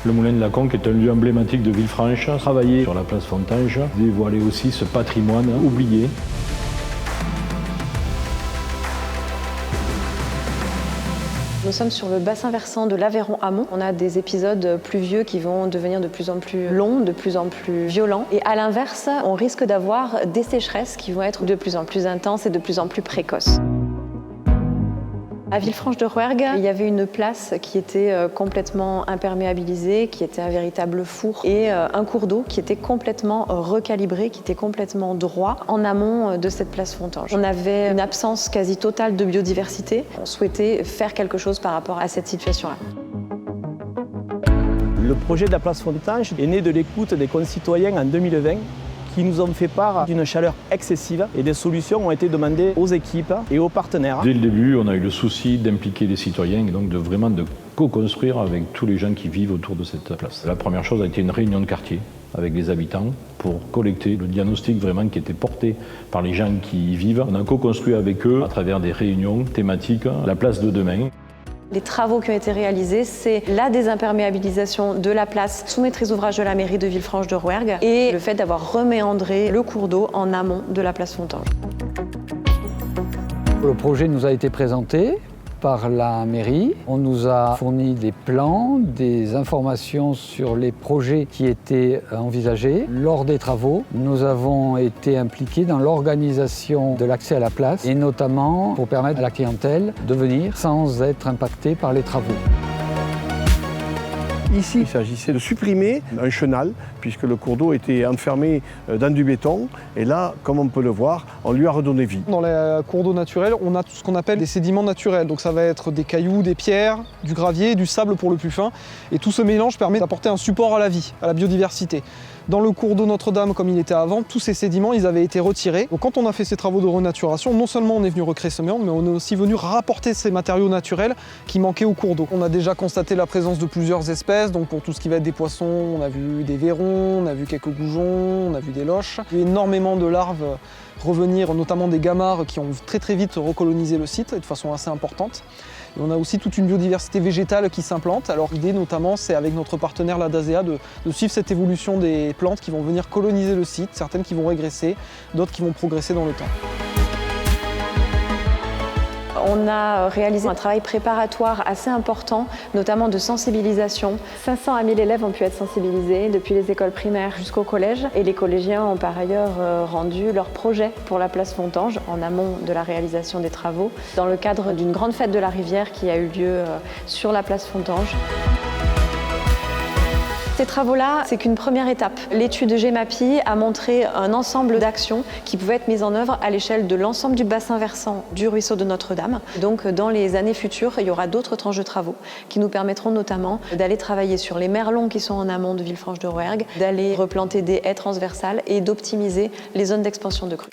Le Moulin de la Conque est un lieu emblématique de Villefranche. Travailler sur la place Fontanges, dévoiler aussi ce patrimoine oublié. Nous sommes sur le bassin versant de l'Aveyron amont. On a des épisodes pluvieux qui vont devenir de plus en plus longs, de plus en plus violents. Et à l'inverse, on risque d'avoir des sécheresses qui vont être de plus en plus intenses et de plus en plus précoces. À Villefranche-de-Rouergue, il y avait une place qui était complètement imperméabilisée, qui était un véritable four, et un cours d'eau qui était complètement recalibré, qui était complètement droit en amont de cette place Fontanges. On avait une absence quasi totale de biodiversité. On souhaitait faire quelque chose par rapport à cette situation-là. Le projet de la place Fontanges est né de l'écoute des concitoyens en 2020 qui nous ont fait part d'une chaleur excessive et des solutions ont été demandées aux équipes et aux partenaires. Dès le début, on a eu le souci d'impliquer les citoyens et donc vraiment de co-construire avec tous les gens qui vivent autour de cette place. La première chose a été une réunion de quartier avec les habitants pour collecter le diagnostic vraiment qui était porté par les gens qui y vivent. On a co-construit avec eux à travers des réunions thématiques la place de demain. Les travaux qui ont été réalisés, c'est la désimperméabilisation de la place sous maîtrise d'ouvrage de la mairie de Villefranche-de-Rouergue et le fait d'avoir reméandré le cours d'eau en amont de la place Fontanges. Le projet nous a été présenté par la mairie. On nous a fourni des plans, des informations sur les projets qui étaient envisagés. Lors des travaux, nous avons été impliqués dans l'organisation de l'accès à la place et notamment pour permettre à la clientèle de venir sans être impactée par les travaux. Ici, il s'agissait de supprimer un chenal, puisque le cours d'eau était enfermé dans du béton. Et là, comme on peut le voir, on lui a redonné vie. Dans les cours d'eau naturels, on a tout ce qu'on appelle des sédiments naturels. Donc ça va être des cailloux, des pierres, du gravier, du sable pour le plus fin. Et tout ce mélange permet d'apporter un support à la vie, à la biodiversité. Dans le cours d'eau Notre-Dame, comme il était avant, tous ces sédiments, ils avaient été retirés. Donc quand on a fait ces travaux de renaturation, non seulement on est venu recréer ce méandre, mais on est aussi venu rapporter ces matériaux naturels qui manquaient au cours d'eau. On a déjà constaté la présence de plusieurs espèces, donc pour tout ce qui va être des poissons, on a vu des vairons, on a vu quelques goujons, on a vu des loches. Il y a eu énormément de larves revenir, notamment des gamarres qui ont très vite recolonisé le site et de façon assez importante. Et on a aussi toute une biodiversité végétale qui s'implante. Alors l'idée notamment, c'est avec notre partenaire la DASEA de suivre cette évolution des plantes qui vont venir coloniser le site, certaines qui vont régresser, d'autres qui vont progresser dans le temps. On a réalisé un travail préparatoire assez important, notamment de sensibilisation. 500 à 1000 élèves ont pu être sensibilisés, depuis les écoles primaires jusqu'au collège. Et les collégiens ont par ailleurs rendu leur projet pour la place Fontanges, en amont de la réalisation des travaux, dans le cadre d'une grande fête de la rivière qui a eu lieu sur la place Fontanges. Ces travaux-là, c'est qu'une première étape. L'étude GEMAPI a montré un ensemble d'actions qui pouvaient être mises en œuvre à l'échelle de l'ensemble du bassin versant du ruisseau de Notre-Dame. Donc dans les années futures, il y aura d'autres tranches de travaux qui nous permettront notamment d'aller travailler sur les merlons qui sont en amont de Villefranche-de-Rouergue, d'aller replanter des haies transversales et d'optimiser les zones d'expansion de crues.